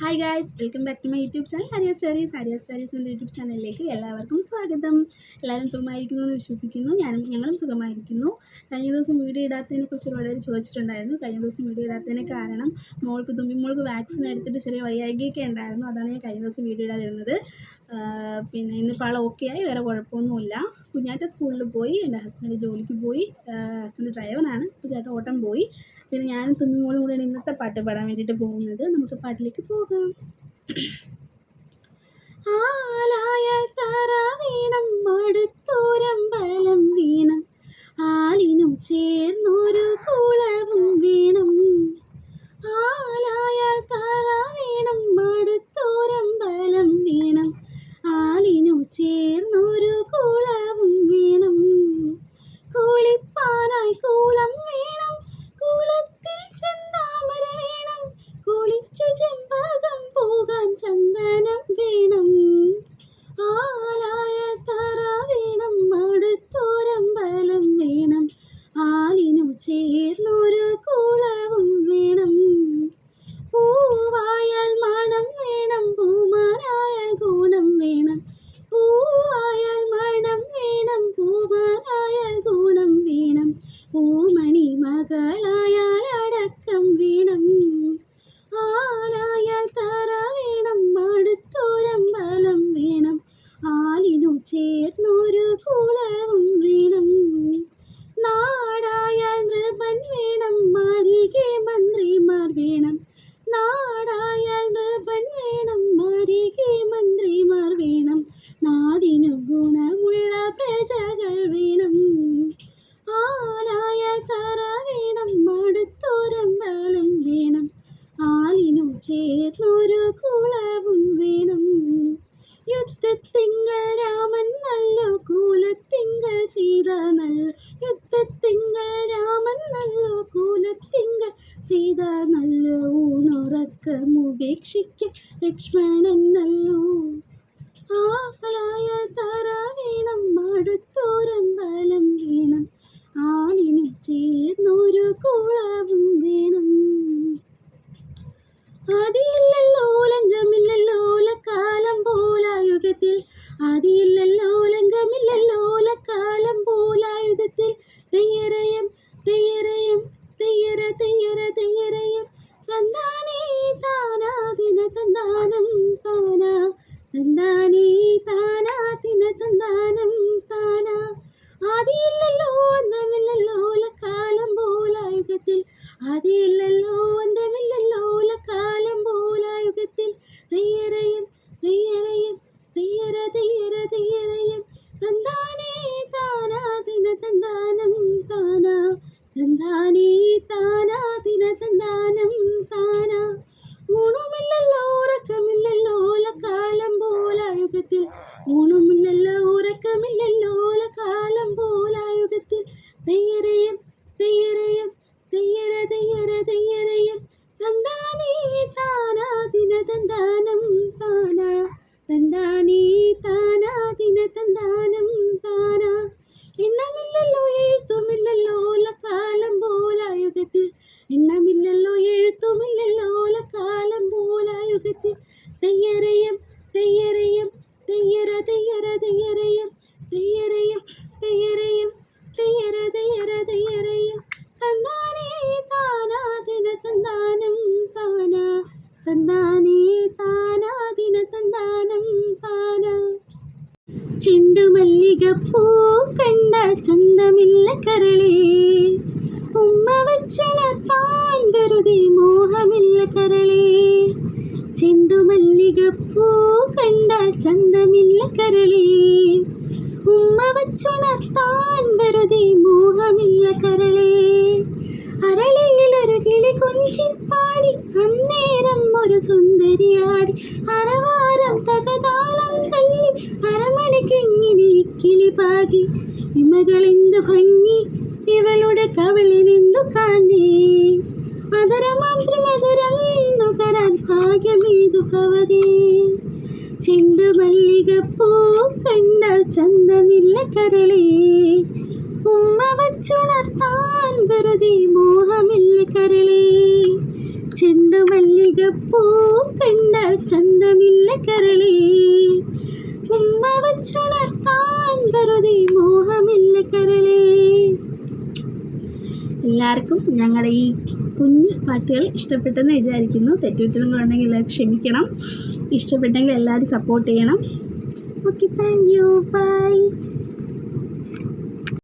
Hi guys, welcome back to my YouTube channel Hariya stories എന്ന YouTube ചാനലിലേക്ക് എല്ലാവർക്കും സ്വാഗതം. എല്ലാവരും സുഖമായിരിക്കുന്നു എന്ന് വിശ്വസിക്കുന്നു. ഞങ്ങളും സുഖമായിരിക്കുന്നു. കഴിഞ്ഞ ദിവസം വീഡിയോ ഇടാത്തതിനെ കുറിച്ച് ഒരുപാട് പേര് ചോദിച്ചിട്ടുണ്ടായിരുന്നു. കഴിഞ്ഞ ദിവസം വീഡിയോ ഇടാത്തതിന് കാരണം തുമ്പിമോൾക്ക് വാക്സിൻ എടുത്തിട്ട് ചെറിയ വയ്യായ്കയൊക്കെ ഉണ്ടായിരുന്നു. അതാണ് ഞാൻ കഴിഞ്ഞ ദിവസം വീഡിയോ ഇടാതിരുന്നത്. പിന്നെ ഇന്നിപ്പോൾ ആൾ ഓക്കെ ആയി, വേറെ കുഴപ്പമൊന്നുമില്ല. കുഞ്ഞാറ്റ സ്കൂളിൽ പോയി, എൻ്റെ ഹസ്ബൻഡ് ജോലിക്ക് പോയി. ഹസ്ബൻഡ് ഡ്രൈവറാണ്. ഇപ്പോൾ ചേട്ടൻ ഓട്ടം പോയി. പിന്നെ ഞാനും തുമ്പിമോളും കൂടെയാണ് ഇന്നത്തെ പാട്ട് പാടാൻ വേണ്ടിയിട്ട് പോകുന്നത്. നമുക്ക് പാട്ടിലേക്ക് പോകാം. ആലായാൽ തറ വീണം, മടുത്തോരമ്പലം വീണം, ആലിനും ചേർന്നൊരു കുളവും വീണം. ആലായാൽ തറ വീണം, മടുത്തോരമ്പലം വീണം, ആലിനും ചേർന്നൊരു കുളവും വീണം. കുളിപ്പാനായി കുളം വേണം, കുളത്തിൽ ചെന്താമര വേണം, കുളിച്ചു ചെമ്പകം പോകാൻ ചന്ദനം വേണം. ആലായ തറ വേണം, മടുത്തോരമ്പലം വേണം, ആലിനും ചേർന്നൊരു കുളവും വേണം. പൂവായാൽ മണം വേണം, പൂമാനായാൽ ഗുണം വേണം, പൂവായാൽ മണം വേണം, പൂമാനായാൽ ഗുണം വേണം, പൂമണി മകളായാൽ അടക്കം വേണം. ആലായാൽ തറ വേണം, മടുത്തോരമ്പലം വേണം, ആലിനും ചേർന്നൊരു കുളവും വേണം. നാടായാൽ നൃപൻ വേണം, മാരികെ മന്ത്രിമാർ വേണം, നാടായാൽ നൃപൻ വേണം, മാരികെ മന്ത്രിമാർ വേണം, നാടിനു ഗുണമുള്ള പ്രജകൾ വേണം. ആലായാൽ തറ വേണം, മടുത്തോരമ്പലം വേണം, ആലിനും ചേർന്നൊരു കുളവും വേണം. യുദ്ധത്തിങ്കൽ രാമൻ നല്ലോ, കൂലത്തിങ്കൽ സീത നല്ലോ, യുദ്ധത്തിങ്കൽ രാമൻ നല്ലോ, കൂലത്തിങ്കൽ സീത നല്ലോ, ഊണുറക്കമുപേക്ഷിക്ക ലക്ഷ്മണൻ നല്ലോ. ആലായാൽ തറ വേണം, മടുത്തോരമ്പലം വേണം, ആലിനും ചേർന്നൊരു കുളവും വേണം. ആദിയില്ലല്ലോ ലംഘമില്ലല്ലോ കാലം പോലായുഗത്തിൽ, ആദിയില്ലല്ലോ ലംഘമില്ലല്ലോ കാലം പോലായുധത്തിൽ, തെയ്യരയം തെയ്യരയം തെയ്യര തെയ്യര തെയ്യരയം, തന്താനേ താനാ ദിന തന്താനം താനാ, തന്താനേ താനാ ദിന തന്താനം താനാ. ആദിയില്ലല്ലോ അന്തമില്ലല്ലോ കാലം പോലായുഗത്തിൽ, ആദിയില്ലല്ലോ അന്തമില്ലല്ലോ കാലം പോലായുഗത്തിൽ, തെയ്യരയം തെയ്യരയം തെയ്യര തെയ്യര തെയ്യരയം, തന്താനേ താനാ ദിന തന്താനം താനാ, തന്താനേ താനാ ദിന തന്താനം താനാ. ഊണുമില്ലല്ലോ ഉറക്കമില്ലല്ലോ കാലം പോലായുഗത്തിൽ, ഊണുമില്ലല്ലോ ഉറക്കമില്ലല്ലോ കാലം പോലായുഗത്തിൽ, തെയ്യരയം തെയ്യരയം തെയ്യര തെയ്യര തെയ്യരയം, തന്താനേ താനാ ദിന തന്താനം താനാ, തന്താനേ താനാ ദിന തന്താനം താനാ. എണ്ണമില്ലല്ലോ എഴുത്തുമില്ലല്ലോ കാലം പോലായുഗത്തിൽ, എണ്ണമില്ലല്ലോ എഴുത്തുമില്ലല്ലോ കാലം പോലായുഗത്തിൽ, തെയ്യരയം തെയ്യരയം തെയ്യര തെയ്യര തെയ്യരയം, തെയ്യരയം തെയ്യരയം തെയ്യര തെയ്യര തെയ്യരയം, തന്താനേ താനാ ദിന തന്താനം താനാ, തന്താനേ താനാ ദിന തന്താനം താനാ. ചെണ്ടുമല്ലികപ്പൂ കണ്ടാൽ ചന്തമില്ല കരളേ, ഉമ്മ വച്ചുണർത്താൻ വെറുതെ മോഹമില്ല കരളേ. ചെണ്ടുമല്ലികപ്പൂ കണ്ടാൽ ചന്തമില്ല കരളേ, ഉമ്മ വച്ചുണർത്താൻ വെറുതെ മോഹമില്ല കരളേ. അരളിയിലൊരു കിളി കൊഞ്ചിപ്പാടി, അന്നേരം ഒരു സുന്ദരിയാടി, അരവാരം തകതാളം തല്ലി, അരമണിക്കിങ്ങിനി കിളി പാകി. ഇമകളെന്തു ഭംഗി, ഇവളുടെ കവിളിനെന്തു കാന്തി, മധുരമാം ത്രിമധുരം നുകരാൻ ഭാഗ്യമേതു കവതേ. ചെണ്ടുമല്ലികപ്പൂ കണ്ടാൽ ചന്തമില്ല കരളേ, ഉമ്മ വച്ചുണർത്താൻ വെറുതെ മോഹമില്ല കരളേ. ചെണ്ടുമല്ലികപ്പൂ കണ്ടാൽ ചന്തമില്ല കരളേ, ഉമ്മ വച്ചുണർത്താൻ വെറുതെ മോഹമില്ല കരളേ. എല്ലാവർക്കും ഞങ്ങളുടെ ഈ കുഞ്ഞു പാട്ടുകൾ ഇഷ്ടപ്പെട്ടെന്ന് വിചാരിക്കുന്നു. തെറ്റുകുറ്റങ്ങളുണ്ടെങ്കിൽ എല്ലാവരും ക്ഷമിക്കണം. ഇഷ്ടപ്പെട്ടെങ്കിൽ എല്ലാവരും സപ്പോർട്ട് ചെയ്യണം. Okay, thank you, by.